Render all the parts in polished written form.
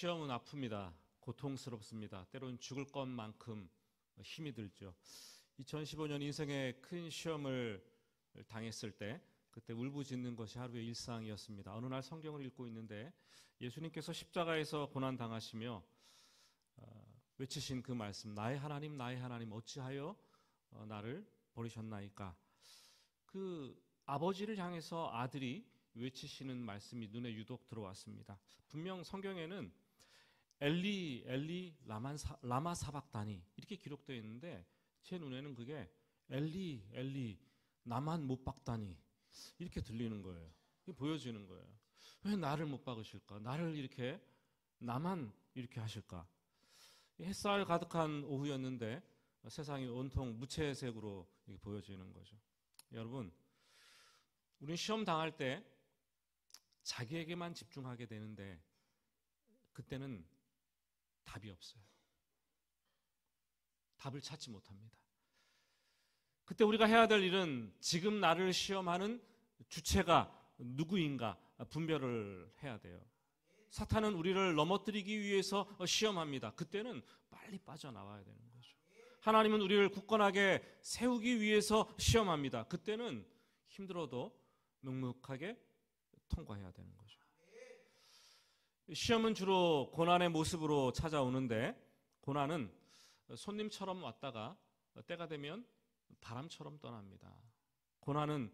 시험은 아픕니다. 고통스럽습니다. 때로는 죽을 것만큼 힘이 들죠. 2015년 인생의 큰 시험을 당했을 때 그때 울부짖는 것이 하루의 일상이었습니다. 어느 날 성경을 읽고 있는데 예수님께서 십자가에서 고난당하시며 외치신 그 말씀, 나의 하나님 어찌하여 나를 버리셨나이까. 그 아버지를 향해서 아들이 외치시는 말씀이 눈에 유독 들어왔습니다. 분명 성경에는 엘리 엘리 라마 사박다니 이렇게 기록되어 있는데 제 눈에는 그게 엘리 엘리 나만 못 박다니 이렇게 들리는 거예요. 보여지는 거예요. 왜 나를 못 박으실까? 나를 이렇게 나만 이렇게 하실까? 햇살 가득한 오후였는데 세상이 온통 무채색으로 보여지는 거죠. 여러분, 우리는 시험 당할 때 자기에게만 집중하게 되는데 그때는 답이 없어요. 답을 찾지 못합니다. 그때 우리가 해야 될 일은 지금 나를 시험하는 주체가 누구인가 분별을 해야 돼요. 사탄은 우리를 넘어뜨리기 위해서 시험합니다. 그때는 빨리 빠져나와야 되는 거죠. 하나님은 우리를 굳건하게 세우기 위해서 시험합니다. 그때는 힘들어도 묵묵하게 통과해야 되는 거죠. 시험은 주로 고난의 모습으로 찾아오는데 고난은 손님처럼 왔다가 때가 되면 바람처럼 떠납니다. 고난은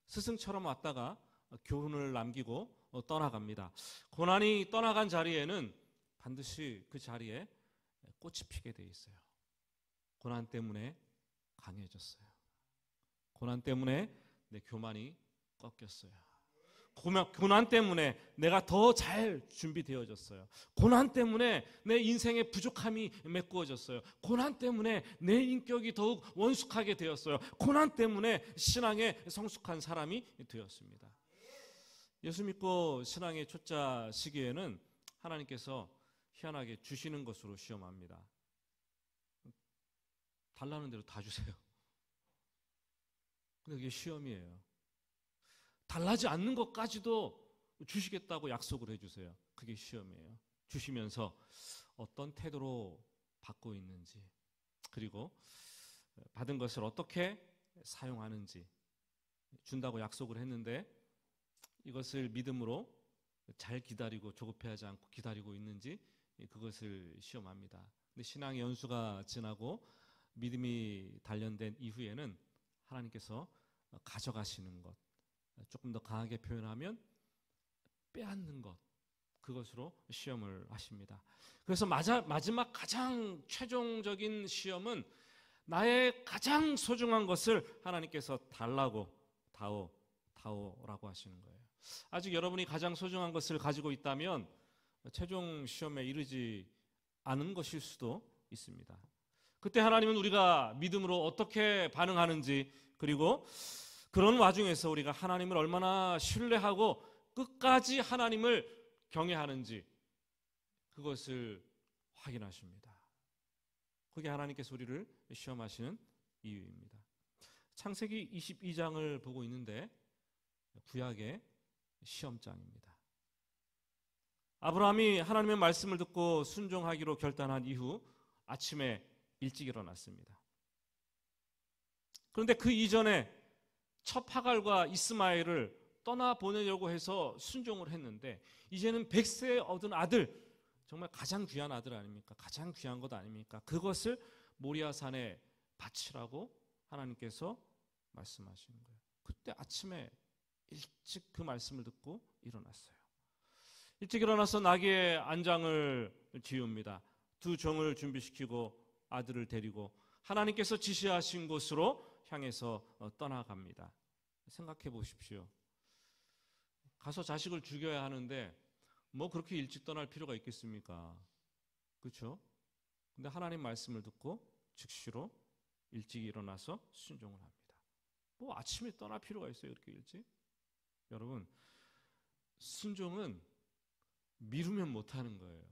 스승처럼 왔다가 교훈을 남기고 떠나갑니다. 고난이 떠나간 자리에는 반드시 그 자리에 꽃이 피게 돼 있어요. 고난 때문에 강해졌어요. 고난 때문에 내 교만이 꺾였어요. 고난 때문에 내가 더 잘 준비되어졌어요. 고난 때문에 내 인생의 부족함이 메꾸어졌어요. 고난 때문에 내 인격이 더욱 원숙하게 되었어요. 고난 때문에 신앙에 성숙한 사람이 되었습니다. 예수 믿고 신앙의 초짜 시기에는 하나님께서 희한하게 주시는 것으로 시험합니다. 달라는 대로 다 주세요. 근데 그게 시험이에요. 달라지 않는 것까지도 주시겠다고 약속을 해주세요. 그게 시험이에요. 주시면서 어떤 태도로 받고 있는지, 그리고 받은 것을 어떻게 사용하는지, 준다고 약속을 했는데 이것을 믿음으로 잘 기다리고 조급해하지 않고 기다리고 있는지, 그것을 시험합니다. 근데 신앙의 연수가 지나고 믿음이 단련된 이후에는 하나님께서 가져가시는 것, 조금 더 강하게 표현하면 빼앗는 것, 그것으로 시험을 하십니다. 그래서 마지막 가장 최종적인 시험은 나의 가장 소중한 것을 하나님께서 달라고 다오라고 하시는 거예요. 아직 여러분이 가장 소중한 것을 가지고 있다면 최종 시험에 이르지 않은 것일 수도 있습니다. 그때 하나님은 우리가 믿음으로 어떻게 반응하는지, 그리고 그런 와중에서 우리가 하나님을 얼마나 신뢰하고 끝까지 하나님을 경외하는지 그것을 확인하십니다. 그게 하나님께서 우리를 시험하시는 이유입니다. 창세기 22장을 보고 있는데 구약의 시험장입니다. 아브라함이 하나님의 말씀을 듣고 순종하기로 결단한 이후 아침에 일찍 일어났습니다. 그런데 그 이전에 첫 하갈과 이스마엘을 떠나보내려고 해서 순종을 했는데 이제는 100세 얻은 아들, 정말 가장 귀한 아들 아닙니까? 가장 귀한 것 아닙니까? 그것을 모리아산에 바치라고 하나님께서 말씀하시는 거예요. 그때 아침에 일찍 그 말씀을 듣고 일어났어요. 일찍 일어나서 나귀의 안장을 지웁니다. 두 종을 준비시키고 아들을 데리고 하나님께서 지시하신 곳으로 향해서 떠나갑니다. 생각해 보십시오. 가서 자식을 죽여야 하는데 뭐 그렇게 일찍 떠날 필요가 있겠습니까? 그렇죠? 근데 하나님 말씀을 듣고 즉시로 일찍 일어나서 순종을 합니다. 뭐 아침에 떠날 필요가 있어요, 이렇게 일찍? 여러분, 순종은 미루면 못하는 거예요.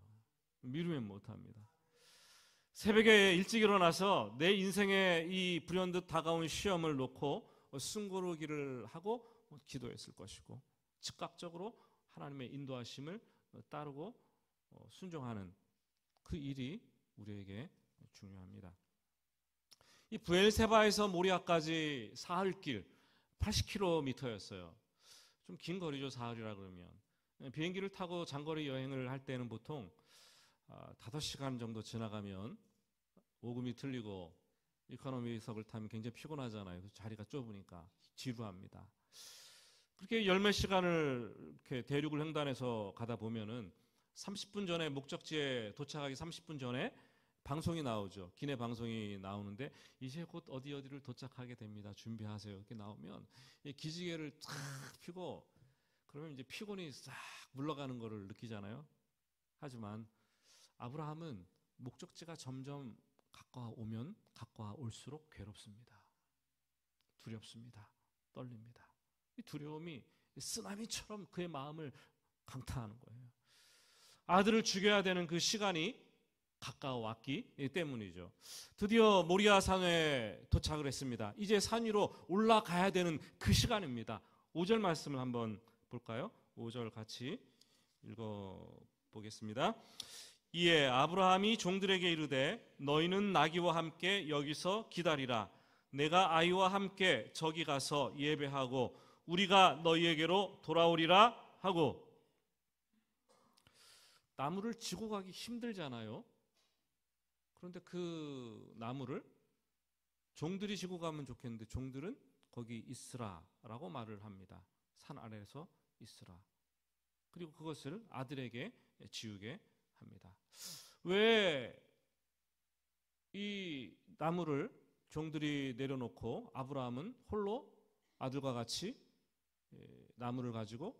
미루면 못합니다. 새벽에 일찍 일어나서 내 인생의 이 불현듯 다가온 시험을 놓고 숨고르기를 하고 기도했을 것이고 즉각적으로 하나님의 인도하심을 따르고 순종하는 그 일이 우리에게 중요합니다. 이 브엘세바에서 모리아까지 사흘길 80km였어요. 좀 긴 거리죠, 사흘이라 그러면. 비행기를 타고 장거리 여행을 할 때는 보통 5시간 정도 지나가면 오금이 틀리고 이코노미석을 타면 굉장히 피곤하잖아요. 자리가 좁으니까 지루합니다. 그렇게 열몇 시간을 이렇게 대륙을 횡단해서 가다 보면은 30분 전에 목적지에 도착하기 30분 전에 방송이 나오죠. 기내 방송이 나오는데 이제 곧 어디를 도착하게 됩니다. 준비하세요. 이렇게 나오면 기지개를 탁 펴고 그러면 이제 피곤이 싹 물러가는 것을 느끼잖아요. 하지만 아브라함은 목적지가 점점 가까워오면 가까워올수록 괴롭습니다. 두렵습니다. 떨립니다. 이 두려움이 쓰나미처럼 그의 마음을 강타하는 거예요. 아들을 죽여야 되는 그 시간이 가까워왔기 때문이죠. 드디어 모리아 산에 도착을 했습니다. 이제 산 위로 올라가야 되는 그 시간입니다. 5절 말씀을 한번 볼까요? 5절 같이 읽어보겠습니다. 이에 아브라함이 종들에게 이르되 너희는 나귀와 함께 여기서 기다리라. 내가 아이와 함께 저기 가서 예배하고 우리가 너희에게로 돌아오리라 하고. 나무를 지고 가기 힘들잖아요. 그런데 그 나무를 종들이 지고 가면 좋겠는데 종들은 거기 있으라라고 말을 합니다. 산 아래에서 있으라. 그리고 그것을 아들에게 지우게 합니다. 왜 이 나무를 종들이 내려놓고 아브라함은 홀로 아들과 같이 나무를 가지고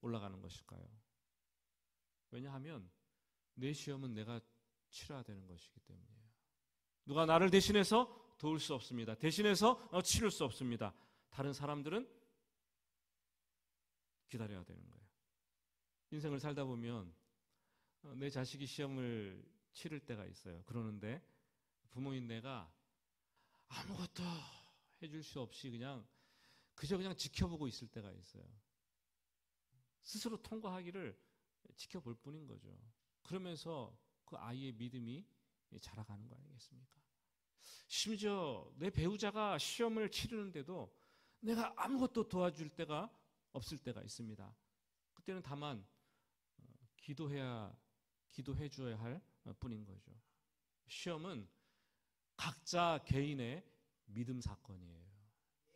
올라가는 것일까요? 왜냐하면 내 시험은 내가 치러야 되는 것이기 때문이에요. 누가 나를 대신해서 도울 수 없습니다. 대신해서 치를 수 없습니다. 다른 사람들은 기다려야 되는 거예요. 인생을 살다 보면 내 자식이 시험을 치를 때가 있어요. 그러는데 부모인 내가 아무것도 해줄 수 없이 그저 그냥 지켜보고 있을 때가 있어요. 스스로 통과하기를 지켜볼 뿐인 거죠. 그러면서 그 아이의 믿음이 자라가는 거 아니겠습니까? 심지어 내 배우자가 시험을 치르는데도 내가 아무것도 도와줄 때가 없을 때가 있습니다. 그때는 다만 기도해 줘야 할 뿐인 거죠. 시험은 각자 개인의 믿음 사건이에요.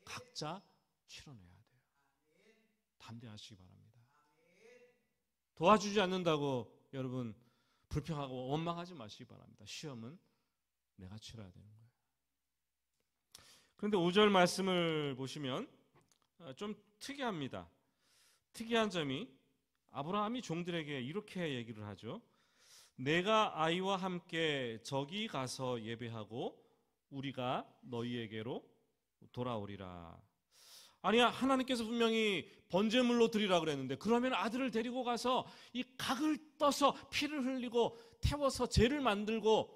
각자 치러내야 돼요. 담대하시기 바랍니다. 도와주지 않는다고 여러분 불평하고 원망하지 마시기 바랍니다. 시험은 내가 치러야 되는 거예요. 그런데 5절 말씀을 보시면 좀 특이합니다. 특이한 점이 아브라함이 종들에게 이렇게 얘기를 하죠. 내가 아이와 함께 저기 가서 예배하고 우리가 너희에게로 돌아오리라. 아니, 하나님께서 분명히 번제물로 드리라 그랬는데 그러면 아들을 데리고 가서 이 각을 떠서 피를 흘리고 태워서 제를 만들고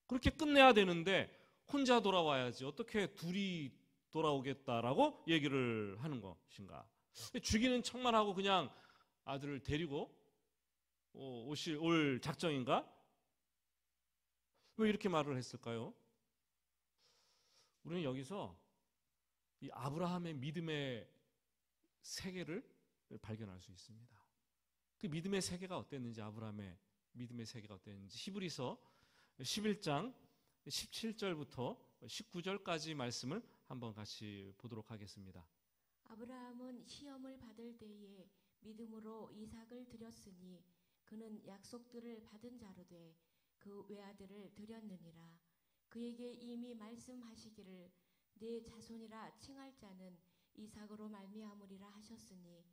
그렇게 끝내야 되는데 혼자 돌아와야지 어떻게 둘이 돌아오겠다라고 얘기를 하는 것인가. 죽이는 척만 하고 그냥 아들을 데리고 올 작정인가? 왜 이렇게 말을 했을까요? 우리는 여기서 이 아브라함의 믿음의 세계를 발견할 수 있습니다. 그 믿음의 세계가 어땠는지, 아브라함의 믿음의 세계가 어땠는지 히브리서 11장 17절부터 19절까지 말씀을 한번 같이 보도록 하겠습니다. 아브라함은 시험을 받을 때에 믿음으로 이삭을 드렸으니 그는 약속들을 받은 자로 돼 그 외아들을 드렸느니라. 그에게 이미 말씀하시기를 내 자손이라 칭할 자는 이삭으로 말미암으리라 하셨으니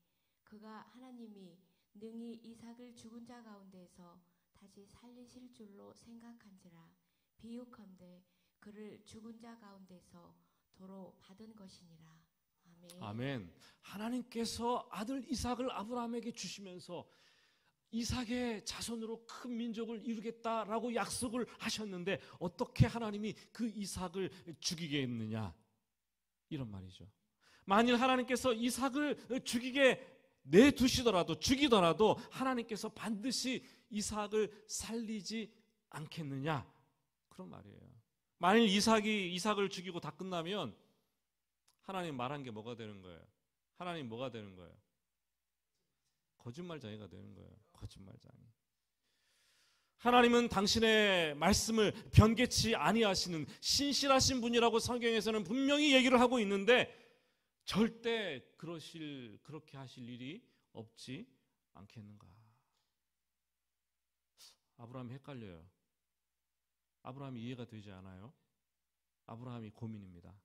그가 하나님이 능히 이삭을 죽은 자 가운데서 다시 살리실 줄로 생각한지라. 비유컨대 그를 죽은 자 가운데서 도로 받은 것이니라. 아멘. 아멘. 하나님께서 아들 이삭을 아브라함에게 주시면서 이삭의 자손으로 큰 민족을 이루겠다라고 약속을 하셨는데 어떻게 하나님이 그 이삭을 죽이겠느냐, 이런 말이죠. 만일 하나님께서 이삭을 죽이게 내두시더라도 죽이더라도 하나님께서 반드시 이삭을 살리지 않겠느냐, 그런 말이에요. 만일 이삭을 죽이고 다 끝나면 하나님 말한 게 뭐가 되는 거예요? 하나님 뭐가 되는 거예요? 거짓말쟁이가 되는 거예요. 거짓말쟁이. 하나님은 당신의 말씀을 변개치 아니하시는 신실하신 분이라고 성경에서는 분명히 얘기를 하고 있는데 절대 그렇게 하실 일이 없지 않겠는가. 아브라함이 헷갈려요. 아브라함이 이해가 되지 않아요. 아브라함이 고민입니다.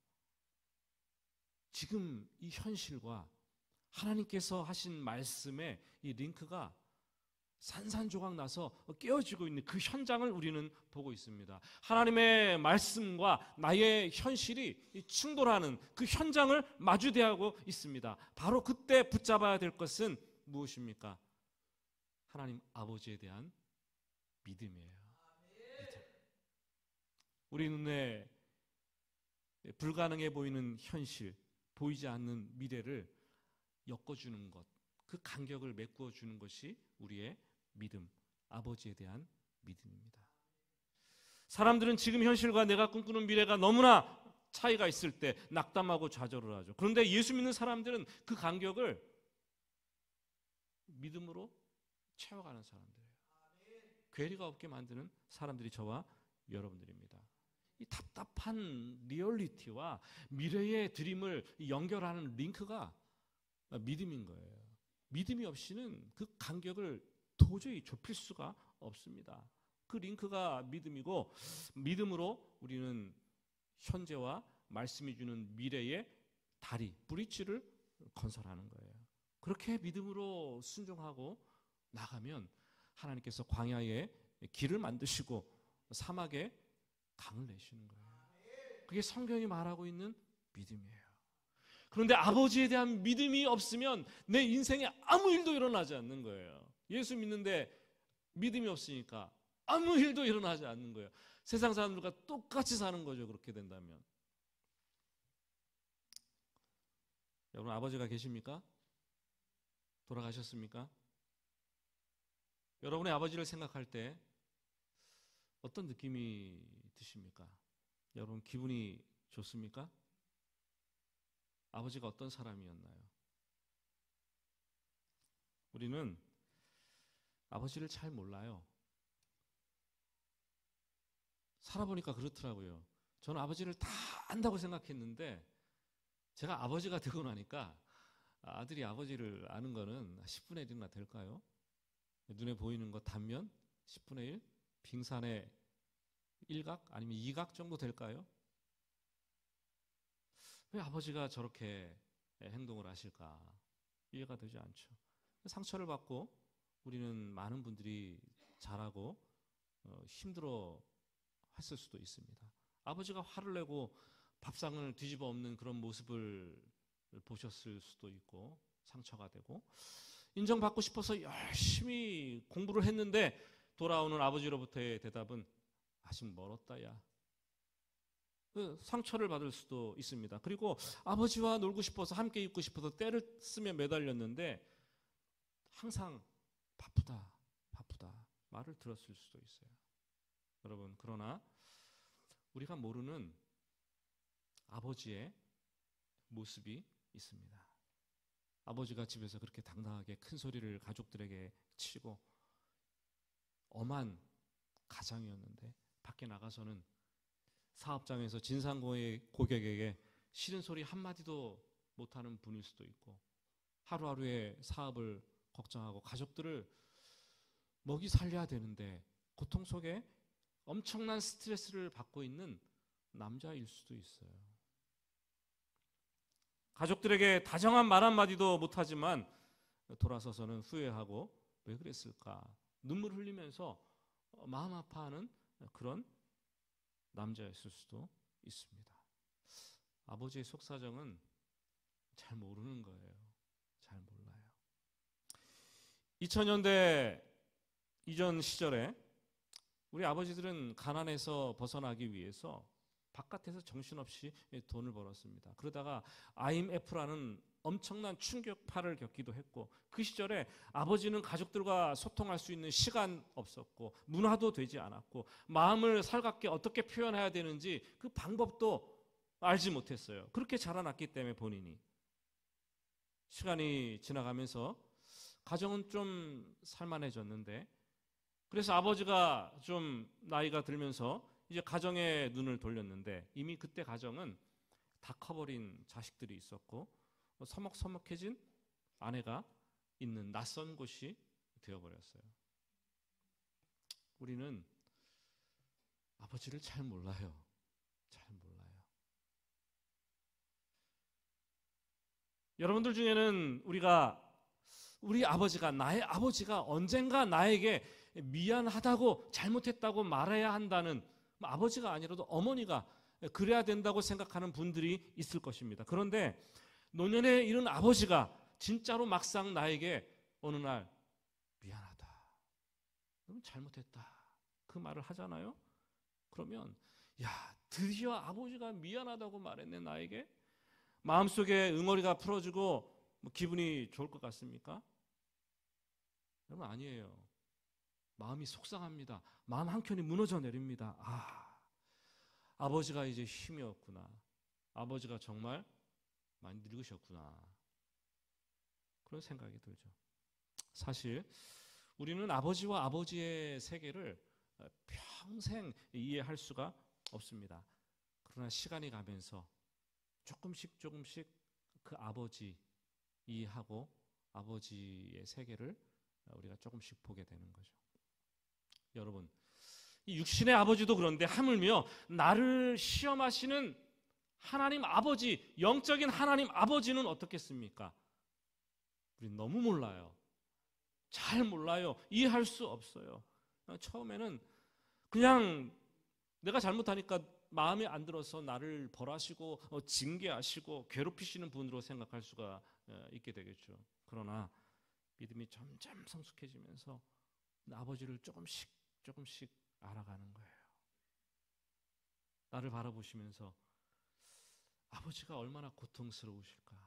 지금 이 현실과 하나님께서 하신 말씀의 이 링크가 산산조각 나서 깨어지고 있는 그 현장을 우리는 보고 있습니다. 하나님의 말씀과 나의 현실이 충돌하는 그 현장을 마주대하고 있습니다. 바로 그때 붙잡아야 될 것은 무엇입니까? 하나님 아버지에 대한 믿음이에요. 믿음. 우리 눈에 불가능해 보이는 현실, 보이지 않는 미래를 엮어주는 것, 그 간격을 메꾸어 주는 것이 우리의 믿음, 아버지에 대한 믿음입니다. 사람들은 지금 현실과 내가 꿈꾸는 미래가 너무나 차이가 있을 때 낙담하고 좌절을 하죠. 그런데 예수 믿는 사람들은 그 간격을 믿음으로 채워가는 사람들이에요. 괴리가 없게 만드는 사람들이 저와 여러분들입니다. 이 답답한 리얼리티와 미래의 드림을 연결하는 링크가 믿음인 거예요. 믿음이 없이는 그 간격을 도저히 좁힐 수가 없습니다. 그 링크가 믿음이고, 믿음으로 우리는 현재와 말씀이 주는 미래의 다리, 브릿지를 건설하는 거예요. 그렇게 믿음으로 순종하고 나가면 하나님께서 광야에 길을 만드시고 사막에 강을 내시는 거예요. 그게 성경이 말하고 있는 믿음이에요. 그런데 아버지에 대한 믿음이 없으면 내 인생에 아무 일도 일어나지 않는 거예요. 예수 믿는데 믿음이 없으니까 아무 일도 일어나지 않는 거예요. 세상 사람들과 똑같이 사는 거죠. 그렇게 된다면. 여러분, 아버지가 계십니까? 돌아가셨습니까? 여러분의 아버지를 생각할 때 어떤 느낌이 드십니까? 여러분, 기분이 좋습니까? 아버지가 어떤 사람이었나요? 우리는 아버지를 잘 몰라요. 살아보니까 그렇더라고요. 저는 아버지를 다 안다고 생각했는데 제가 아버지가 되고 나니까 아들이 아버지를 아는 거는 10분의 1이나 될까요? 눈에 보이는 것 단면 10분의 1? 빙산의 1각 아니면 2각 정도 될까요? 왜 아버지가 저렇게 행동을 하실까? 이해가 되지 않죠. 상처를 받고 우리는 많은 분들이 자라고 힘들어 했을 수도 있습니다. 아버지가 화를 내고 밥상을 뒤집어 엎는 그런 모습을 보셨을 수도 있고 상처가 되고, 인정받고 싶어서 열심히 공부를 했는데 돌아오는 아버지로부터의 대답은 아직 멀었다 야. 상처를 받을 수도 있습니다. 그리고 아버지와 놀고 싶어서 함께 있고 싶어서 때를 쓰며 매달렸는데 항상 바쁘다 말을 들었을 수도 있어요. 여러분, 그러나 우리가 모르는 아버지의 모습이 있습니다. 아버지가 집에서 그렇게 당당하게 큰 소리를 가족들에게 치고 엄한 가장이었는데 밖에 나가서는 사업장에서 진상고의 고객에게 싫은 소리 한마디도 못하는 분일 수도 있고, 하루하루의 사업을 걱정하고 가족들을 먹이 살려야 되는데 고통 속에 엄청난 스트레스를 받고 있는 남자일 수도 있어요. 가족들에게 다정한 말 한마디도 못하지만 돌아서서는 후회하고 왜 그랬을까? 눈물 흘리면서 마음 아파하는 그런 남자였을 수도 있습니다. 아버지의 속사정은 잘 모르는 거예요. 잘 몰라요. 2000년대 이전 시절에 우리 아버지들은 가난에서 벗어나기 위해서 바깥에서 정신없이 돈을 벌었습니다. 그러다가 IMF라는 엄청난 충격파를 겪기도 했고, 그 시절에 아버지는 가족들과 소통할 수 있는 시간 없었고, 문화도 되지 않았고, 마음을 살갑게 어떻게 표현해야 되는지 그 방법도 알지 못했어요. 그렇게 자라났기 때문에 본인이. 시간이 지나가면서 가정은 좀 살만해졌는데, 그래서 아버지가 좀 나이가 들면서 이제 가정에 눈을 돌렸는데, 이미 그때 가정은 다 커버린 자식들이 있었고 서먹서먹해진 아내가 있는 낯선 곳이 되어버렸어요. 우리는 아버지를 잘 몰라요. 잘 몰라요. 여러분들 중에는 우리 아버지가, 나의 아버지가 언젠가 나에게 미안하다고, 잘못했다고 말해야 한다는, 아버지가 아니라도 어머니가 그래야 된다고 생각하는 분들이 있을 것입니다. 그런데 노년에 이른 아버지가 진짜로 막상 나에게 어느 날 미안하다, 너는 잘못했다, 그 말을 하잖아요. 그러면 야, 드디어 아버지가 미안하다고 말했네 나에게. 마음속에 응어리가 풀어지고 기분이 좋을 것 같습니까? 여러분, 아니에요. 마음이 속상합니다. 마음 한켠이 무너져 내립니다. 아버지가 이제 힘이 없구나. 아버지가 정말 많이 늙으셨구나. 그런 생각이 들죠. 사실 우리는 아버지와 아버지의 세계를 평생 이해할 수가 없습니다. 그러나 시간이 가면서 조금씩 그 아버지 이해하고 아버지의 세계를 우리가 조금씩 보게 되는 거죠. 여러분, 이 육신의 아버지도 그런데 하물며 나를 시험하시는 하나님 아버지, 영적인 하나님 아버지는 어떻겠습니까? 우리 너무 몰라요. 잘 몰라요. 이해할 수 없어요. 처음에는 그냥 내가 잘못하니까 마음에 안 들어서 나를 벌하시고 징계하시고 괴롭히시는 분으로 생각할 수가 있게 되겠죠. 그러나 믿음이 점점 성숙해지면서 아버지를 조금씩 알아가는 거예요. 나를 바라보시면서 아버지가 얼마나 고통스러우실까.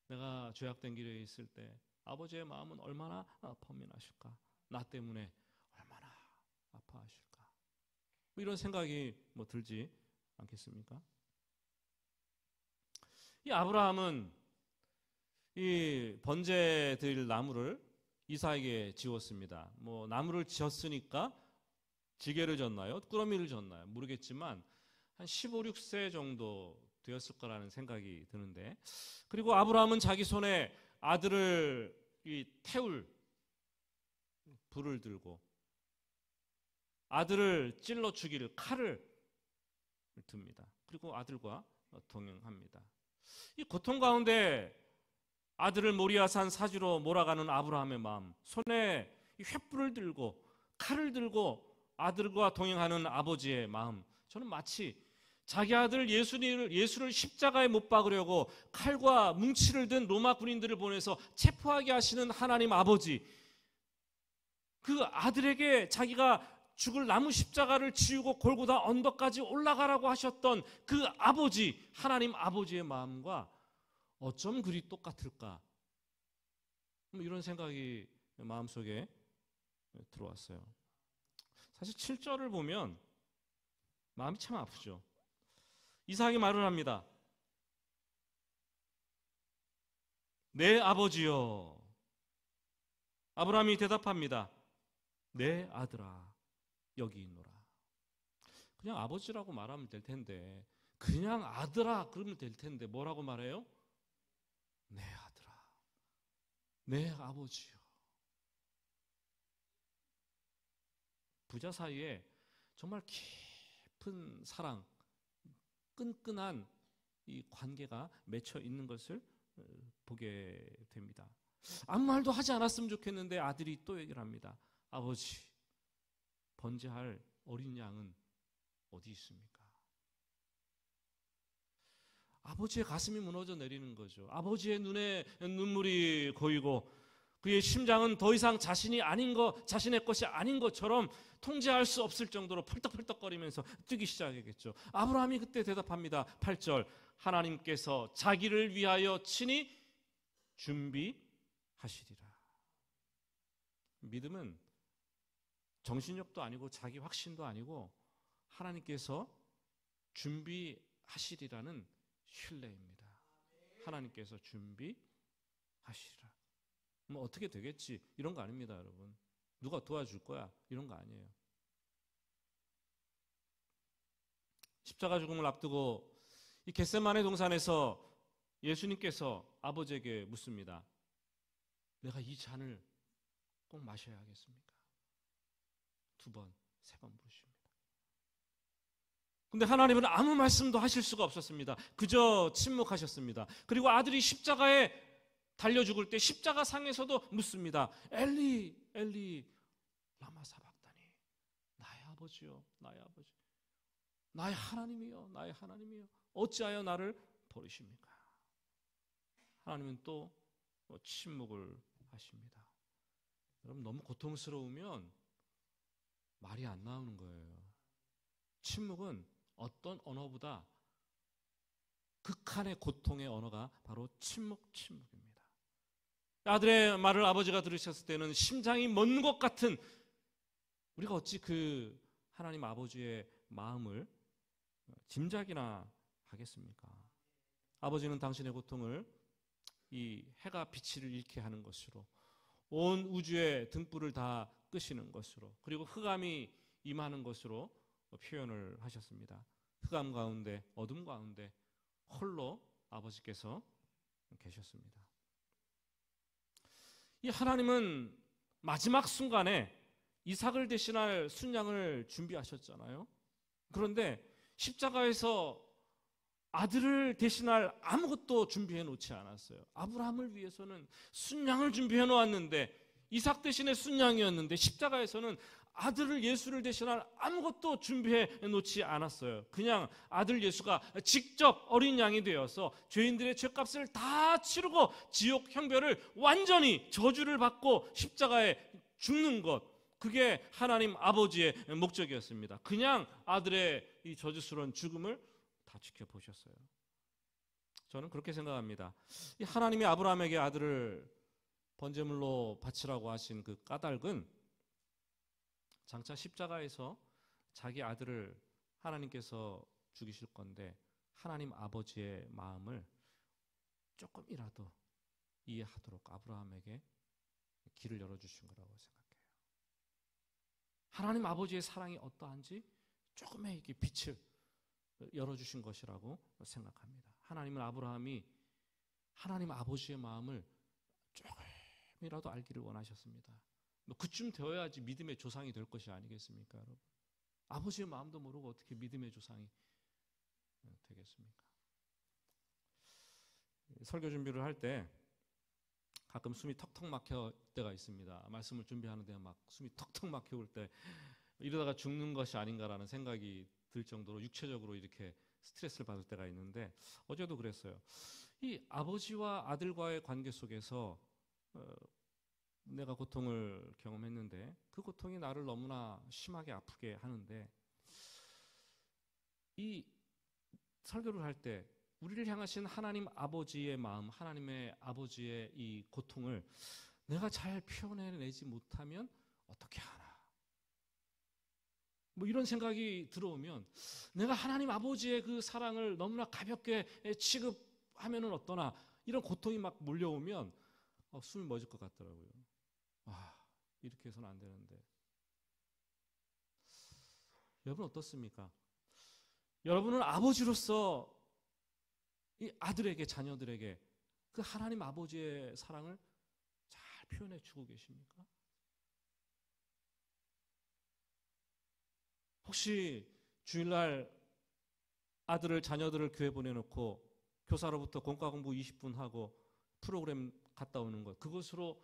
내가 죄악된 길에 있을 때 아버지의 마음은 얼마나 범민하실까. 나 때문에 얼마나 아파하실까. 이런 생각이 들지 않겠습니까? 이 아브라함은 이 번제 드릴 나무를 이삭에게 지었습니다. 나무를 지었으니까 지게를 졌나요? 꾸러미를 졌나요? 모르겠지만 한 15, 16세 정도 되었을 거라는 생각이 드는데, 그리고 아브라함은 자기 손에 아들을 태울 불을 들고 아들을 찔러 죽일 칼을 듭니다. 그리고 아들과 동행합니다. 이 고통 가운데 아들을 모리아산 사지로 몰아가는 아브라함의 마음, 손에 횃불을 들고 칼을 들고 아들과 동행하는 아버지의 마음, 저는 마치 자기 아들 예수를 십자가에 못 박으려고 칼과 뭉치를 든 로마 군인들을 보내서 체포하게 하시는 하나님 아버지, 그 아들에게 자기가 죽을 나무 십자가를 지우고 골고다 언덕까지 올라가라고 하셨던 그 아버지, 하나님 아버지의 마음과 어쩜 그리 똑같을까? 이런 생각이 마음속에 들어왔어요. 사실 7절을 보면 마음이 참 아프죠. 이삭이 말을 합니다. 내 아버지여. 아브라함이 대답합니다. 내 아들아, 여기 있노라. 그냥 아버지라고 말하면 될 텐데, 그냥 아들아 그러면 될 텐데 뭐라고 말해요? 내 아들아, 내 아버지요. 부자 사이에 정말 깊은 사랑, 끈끈한 이 관계가 맺혀 있는 것을 보게 됩니다. 아무 말도 하지 않았으면 좋겠는데 아들이 또 얘기를 합니다. 아버지, 번제할 어린 양은 어디 있습니까? 아버지의 가슴이 무너져 내리는 거죠. 아버지의 눈에 눈물이 고이고 그의 심장은 더 이상 자신의 것이 아닌 것처럼 통제할 수 없을 정도로 펄떡펄떡거리면서 뛰기 시작했겠죠. 아브라함이 그때 대답합니다. 8절, 하나님께서 자기를 위하여 친히 준비하시리라. 믿음은 정신력도 아니고 자기 확신도 아니고 하나님께서 준비하시리라는 신뢰입니다. 하나님께서 준비하시리라. 뭐 어떻게 되겠지? 이런 거 아닙니다, 여러분. 누가 도와줄 거야? 이런 거 아니에요. 십자가 죽음을 앞두고 이 겟세마네 동산에서 예수님께서 아버지에게 묻습니다. 내가 이 잔을 꼭 마셔야 하겠습니까? 2번, 3번 물으십니다. 근데 하나님은 아무 말씀도 하실 수가 없었습니다. 그저 침묵하셨습니다. 그리고 아들이 십자가에 달려 죽을 때 십자가 상에서도 묻습니다. 엘리, 엘리, 라마 사박다니. 나의 아버지요, 나의 아버지. 나의 하나님이요, 나의 하나님이요. 어찌하여 나를 버리십니까? 하나님은 또 침묵을 하십니다. 여러분, 너무 고통스러우면 말이 안 나오는 거예요. 침묵은 어떤 언어보다 극한의 고통의 언어가 바로 침묵입니다. 아들의 말을 아버지가 들으셨을 때는 심장이 멎는 것 같은, 우리가 어찌 그 하나님 아버지의 마음을 짐작이나 하겠습니까? 아버지는 당신의 고통을 이 해가 빛을 잃게 하는 것으로, 온 우주의 등불을 다 끄시는 것으로, 그리고 흑암이 임하는 것으로 표현을 하셨습니다. 흑암 가운데, 어둠 가운데 홀로 아버지께서 계셨습니다. 이 하나님은 마지막 순간에 이삭을 대신할 순양을 준비하셨잖아요. 그런데 십자가에서 아들을 대신할 아무것도 준비해 놓지 않았어요. 아브라함을 위해서는 순양을 준비해 놓았는데, 이삭 대신에 순양이었는데 십자가에서는 아들을, 예수를 대신할 아무것도 준비해 놓지 않았어요. 그냥 아들 예수가 직접 어린 양이 되어서 죄인들의 죄값을 다 치르고 지옥 형벌을 완전히 저주를 받고 십자가에 죽는 것, 그게 하나님 아버지의 목적이었습니다. 그냥 아들의 이 저주스러운 죽음을 다 지켜보셨어요. 저는 그렇게 생각합니다. 이 하나님이 아브라함에게 아들을 번제물로 바치라고 하신 그 까닭은 장차 십자가에서 자기 아들을 하나님께서 죽이실 건데 하나님 아버지의 마음을 조금이라도 이해하도록 아브라함에게 길을 열어주신 거라고 생각해요. 하나님 아버지의 사랑이 어떠한지 조금의 이렇게 빛을 열어주신 것이라고 생각합니다. 하나님은 아브라함이 하나님 아버지의 마음을 조금이라도 알기를 원하셨습니다. 그쯤 되어야지 믿음의 조상이 될 것이 아니겠습니까, 여러분? 아버지의 마음도 모르고 어떻게 믿음의 조상이 되겠습니까? 설교 준비를 할 때 가끔 숨이 턱턱 막힐 때가 있습니다. 말씀을 준비하는데 막 숨이 턱턱 막혀올 때 이러다가 죽는 것이 아닌가라는 생각이 들 정도로 육체적으로 이렇게 스트레스를 받을 때가 있는데, 어제도 그랬어요. 이 아버지와 아들과의 관계 속에서 내가 고통을 경험했는데 그 고통이 나를 너무나 심하게 아프게 하는데, 이 설교를 할 때 우리를 향하신 하나님 아버지의 마음, 하나님의 아버지의 이 고통을 내가 잘 표현해내지 못하면 어떻게 하나, 뭐 이런 생각이 들어오면 내가 하나님 아버지의 그 사랑을 너무나 가볍게 취급하면은 어떠나, 이런 고통이 막 몰려오면 숨이 멎을 것 같더라고요. 이렇게 해서는 안 되는데. 여러분 어떻습니까? 여러분은 아버지로서 이 아들에게, 자녀들에게 그 하나님 아버지의 사랑을 잘 표현해 주고 계십니까? 혹시 주일날 아들을, 자녀들을 교회 보내놓고 교사로부터 공과 공부 20분 하고 프로그램 갔다 오는 것, 그것으로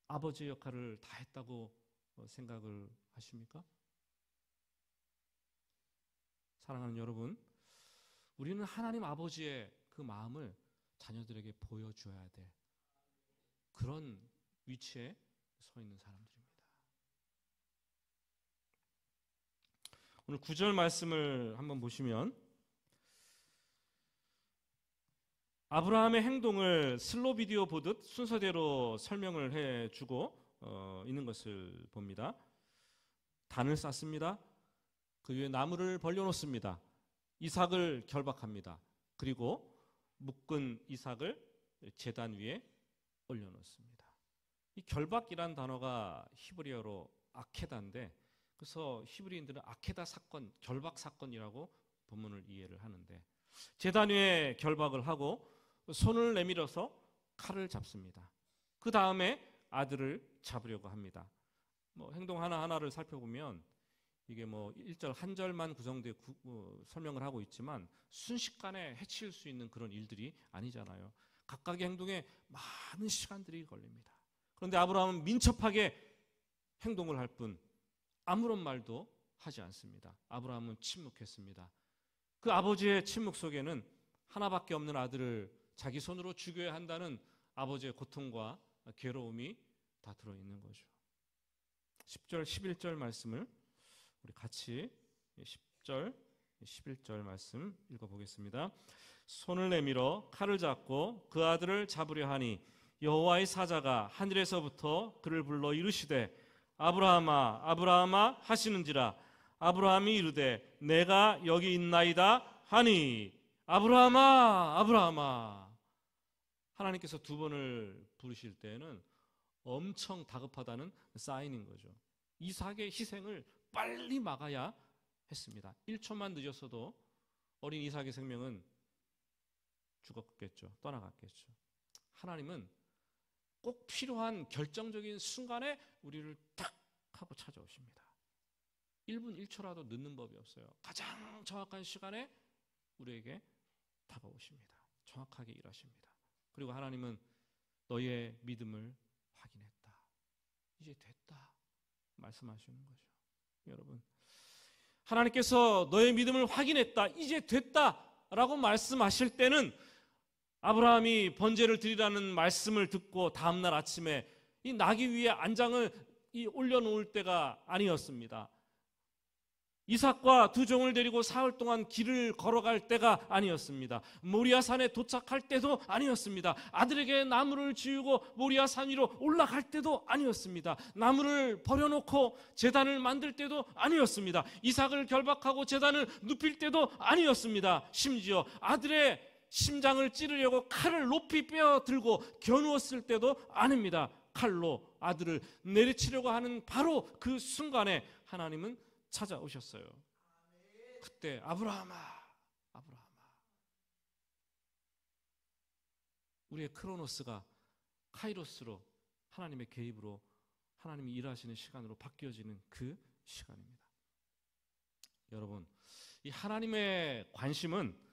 아버지의 역할을 다 했다고 생각을 하십니까? 사랑하는 여러분, 우리는 하나님 아버지의 그 마음을 자녀들에게 보여줘야 돼. 그런 위치에 서 있는 사람들입니다. 오늘 9절 말씀을 한번 보시면 아브라함의 행동을 슬로 비디오 보듯 순서대로 설명을 해주고 있는 것을 봅니다. 단을 쌓습니다. 그 위에 나무를 벌려놓습니다. 이삭을 결박합니다. 그리고 묶은 이삭을 제단 위에 올려놓습니다. 이 결박이란 단어가 히브리어로 아케다인데, 그래서 히브리인들은 아케다 사건, 결박 사건이라고 본문을 이해를 하는데, 제단 위에 결박을 하고 손을 내밀어서 칼을 잡습니다. 그 다음에 아들을 잡으려고 합니다. 행동 하나하나를 살펴보면 이게 1절 한 절만 구성되어 설명을 하고 있지만 순식간에 해칠 수 있는 그런 일들이 아니잖아요. 각각의 행동에 많은 시간들이 걸립니다. 그런데 아브라함은 민첩하게 행동을 할 뿐 아무런 말도 하지 않습니다. 아브라함은 침묵했습니다. 그 아버지의 침묵 속에는 하나밖에 없는 아들을 자기 손으로 죽여야 한다는 아버지의 고통과 괴로움이 다 들어있는 거죠. 10절, 11절 말씀을 우리 같이 10절, 11절 말씀 읽어보겠습니다. 손을 내밀어 칼을 잡고 그 아들을 잡으려 하니 여호와의 사자가 하늘에서부터 그를 불러 이르시되 아브라함아 아브라함아 하시는지라. 아브라함이 이르되 내가 여기 있나이다 하니 아브라함아 아브라함아. 하나님께서 두 번을 부르실 때에는 엄청 다급하다는 사인인 거죠. 이삭의 희생을 빨리 막아야 했습니다. 1초만 늦었어도 어린 이삭의 생명은 죽었겠죠. 떠나갔겠죠. 하나님은 꼭 필요한 결정적인 순간에 우리를 딱 하고 찾아오십니다. 1분 1초라도 늦는 법이 없어요. 가장 정확한 시간에 우리에게 다가오십니다. 정확하게 일하십니다. 그리고 하나님은 너의 믿음을 확인했다. 이제 됐다. 말씀하시는 거죠. 여러분, 하나님께서 너의 믿음을 확인했다. 이제 됐다. 라고 말씀하실 때는 아브라함이 번제를 드리라는 말씀을 듣고 다음날 아침에 이 나귀 위에 안장을 올려놓을 때가 아니었습니다. 이삭과 두 종을 데리고 사흘 동안 길을 걸어갈 때가 아니었습니다. 모리아산에 도착할 때도 아니었습니다. 아들에게 나무를 지우고 모리아산 위로 올라갈 때도 아니었습니다. 나무를 버려놓고 제단을 만들 때도 아니었습니다. 이삭을 결박하고 제단을 눕힐 때도 아니었습니다. 심지어 아들의 심장을 찌르려고 칼을 높이 빼어들고 겨누었을 때도 아닙니다. 칼로 아들을 내리치려고 하는 바로 그 순간에 하나님은 찾아오셨어요. 그때 아브라함아 아브라함아. 우리의 크로노스가 카이로스로 하나님의 개입으로 하나님이 일하시는 시간으로 바뀌어지는 그 시간입니다. 여러분, 이 하나님의 관심은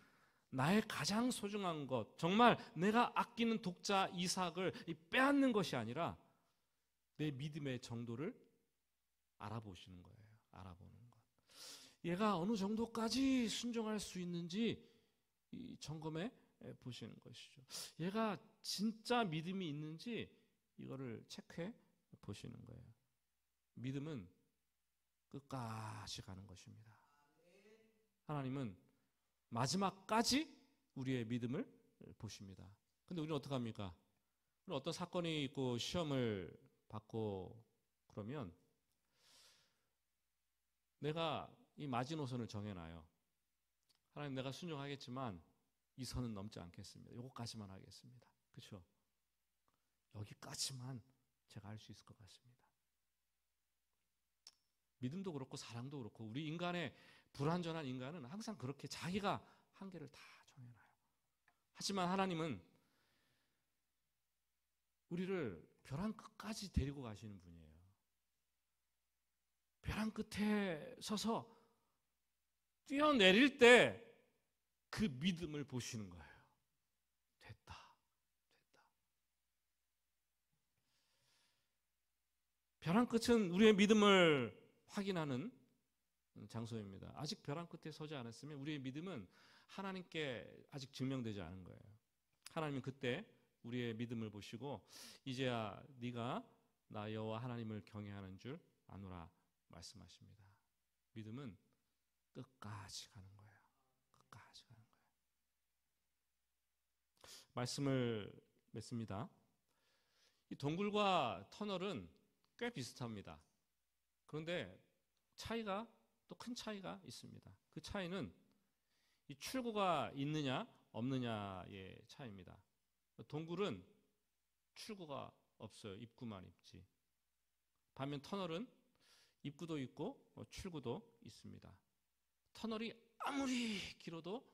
나의 가장 소중한 것, 정말 내가 아끼는 독자 이삭을 빼앗는 것이 아니라 내 믿음의 정도를 알아보시는 거예요. 알아보는 것. 얘가 어느 정도까지 순종할 수 있는지 점검해 보시는 것이죠. 얘가 진짜 믿음이 있는지 이거를 체크해 보시는 거예요. 믿음은 끝까지 가는 것입니다. 하나님은 마지막까지 우리의 믿음을 보십니다. 근데 우리는 어떡합니까? 우리는 어떤 사건이 있고 시험을 받고 그러면 내가 이 마지노선을 정해놔요. 하나님, 내가 순종하겠지만 이 선은 넘지 않겠습니다. 요거까지만 하겠습니다. 그렇죠? 여기까지만 제가 할 수 있을 것 같습니다. 믿음도 그렇고 사랑도 그렇고 우리 인간의 불완전한 인간은 항상 그렇게 자기가 한계를 다 정해놔요. 하지만 하나님은 우리를 벼랑 끝까지 데리고 가시는 분이에요. 벼랑 끝에 서서 뛰어내릴 때 그 믿음을 보시는 거예요. 됐다. 벼랑 끝은 우리의 믿음을 확인하는 장소입니다. 아직 벼랑 끝에 서지 않았으면 우리의 믿음은 하나님께 아직 증명되지 않은 거예요. 하나님은 그때 우리의 믿음을 보시고 이제야 네가 나 여호와 하나님을 경외하는 줄 아노라 말씀하십니다. 믿음은 끝까지 가는 거예요. 끝까지 가는 거예요. 말씀을 맺습니다. 이 동굴과 터널은 꽤 비슷합니다. 그런데 차이가 또 큰 차이가 있습니다. 그 차이는 이 출구가 있느냐 없느냐의 차이입니다. 동굴은 출구가 없어요. 입구만 있지. 반면 터널은 입구도 있고 출구도 있습니다. 터널이 아무리 길어도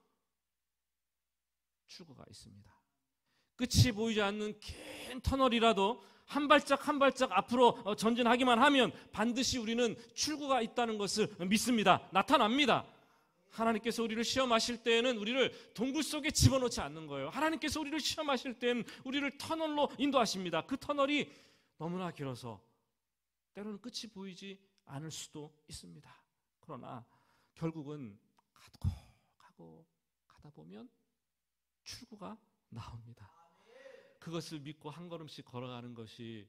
출구가 있습니다. 끝이 보이지 않는 긴 터널이라도 한 발짝 한 발짝 앞으로 전진하기만 하면 반드시 우리는 출구가 있다는 것을 믿습니다. 나타납니다. 하나님께서 우리를 시험하실 때에는 우리를 동굴 속에 집어넣지 않는 거예요. 하나님께서 우리를 시험하실 때는 우리를 터널로 인도하십니다. 그 터널이 너무나 길어서 때로는 끝이 보이지 않을 수도 있습니다. 그러나 결국은 가고 가다 보면 출구가 나옵니다. 그것을 믿고 한 걸음씩 걸어가는 것이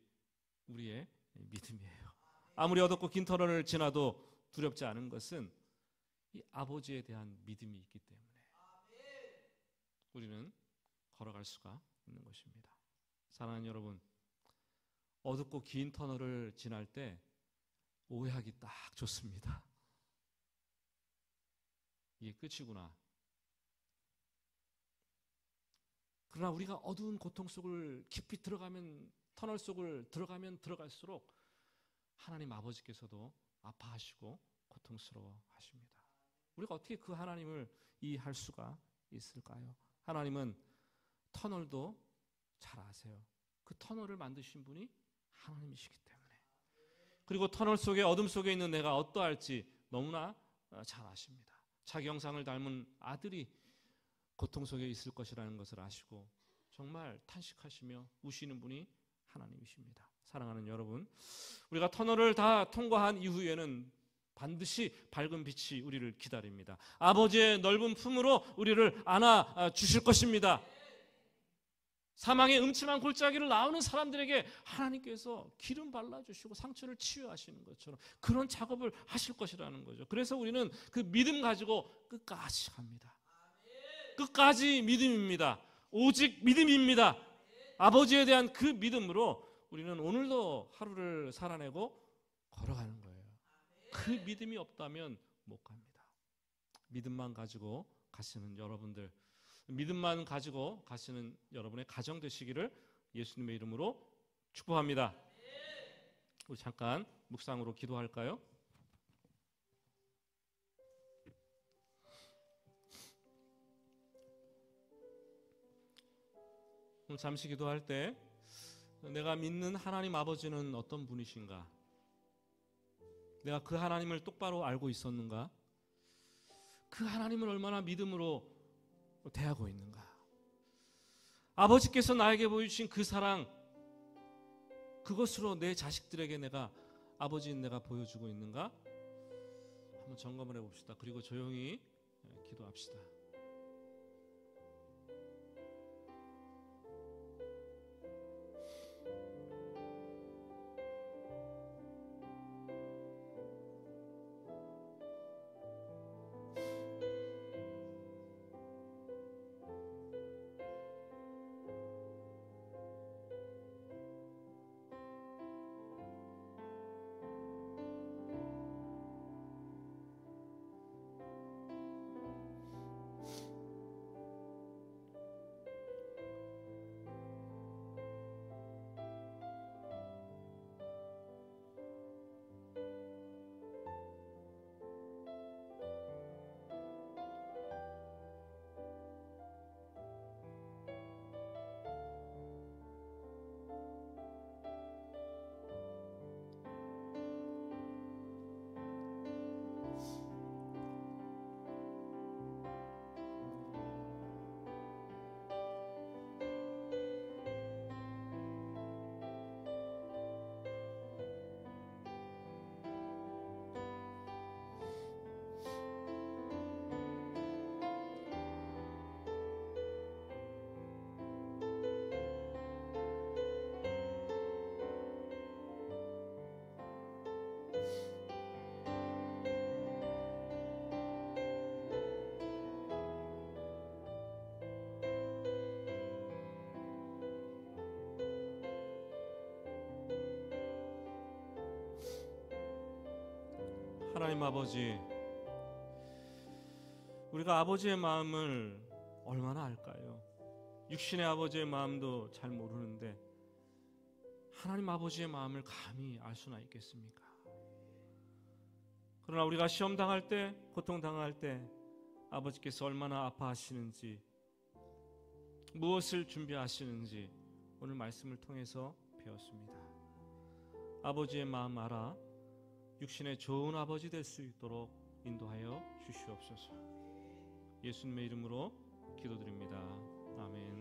우리의 믿음이에요. 아무리 어둡고 긴 터널을 지나도 두렵지 않은 것은 이 아버지에 대한 믿음이 있기 때문에 우리는 걸어갈 수가 있는 것입니다. 사랑하는 여러분, 어둡고 긴 터널을 지날 때 오해하기 딱 좋습니다. 이게 끝이구나. 그러나 우리가 어두운 고통 속을 깊이 들어가면, 터널 속을 들어가면 들어갈수록 하나님 아버지께서도 아파하시고 고통스러워하십니다. 우리가 어떻게 그 하나님을 이해할 수가 있을까요? 하나님은 터널도 잘 아세요. 그 터널을 만드신 분이 하나님이시기 때문에. 그리고 터널 속에, 어둠 속에 있는 내가 어떠할지 너무나 잘 아십니다. 자기 형상을 닮은 아들이 고통 속에 있을 것이라는 것을 아시고 정말 탄식하시며 우시는 분이 하나님이십니다. 사랑하는 여러분, 우리가 터널을 다 통과한 이후에는 반드시 밝은 빛이 우리를 기다립니다. 아버지의 넓은 품으로 우리를 안아 주실 것입니다. 사망의 음침한 골짜기를 나오는 사람들에게 하나님께서 기름 발라주시고 상처를 치유하시는 것처럼 그런 작업을 하실 것이라는 거죠. 그래서 우리는 그 믿음 가지고 끝까지 갑니다. 끝까지 믿음입니다. 오직 믿음입니다. 아버지에 대한 그 믿음으로 우리는 오늘도 하루를 살아내고 걸어가는 거예요. 그 믿음이 없다면 못 갑니다. 믿음만 가지고 가시는 여러분들, 믿음만 가지고 가시는 여러분의 가정 되시기를 예수님의 이름으로 축복합니다. 우리 잠깐 묵상으로 기도할까요? 오늘 잠시 기도할 때 내가 믿는 하나님 아버지는 어떤 분이신가? 내가 그 하나님을 똑바로 알고 있었는가? 그 하나님을 얼마나 믿음으로 대하고 있는가? 아버지께서 나에게 보여주신 그 사랑, 그것으로 내 자식들에게 내가, 아버지인 내가 보여주고 있는가? 한번 점검을 해봅시다. 그리고 조용히 기도합시다. 하나님 아버지, 우리가 아버지의 마음을 얼마나 알까요? 육신의 아버지의 마음도 잘 모르는데 하나님 아버지의 마음을 감히 알 수나 있겠습니까? 그러나 우리가 시험 당할 때, 고통 당할 때 아버지께서 얼마나 아파하시는지, 무엇을 준비하시는지 오늘 말씀을 통해서 배웠습니다. 아버지의 마음 알아 육신의 좋은 아버지 될 수 있도록 인도하여 주시옵소서. 예수님의 이름으로 기도드립니다. 아멘.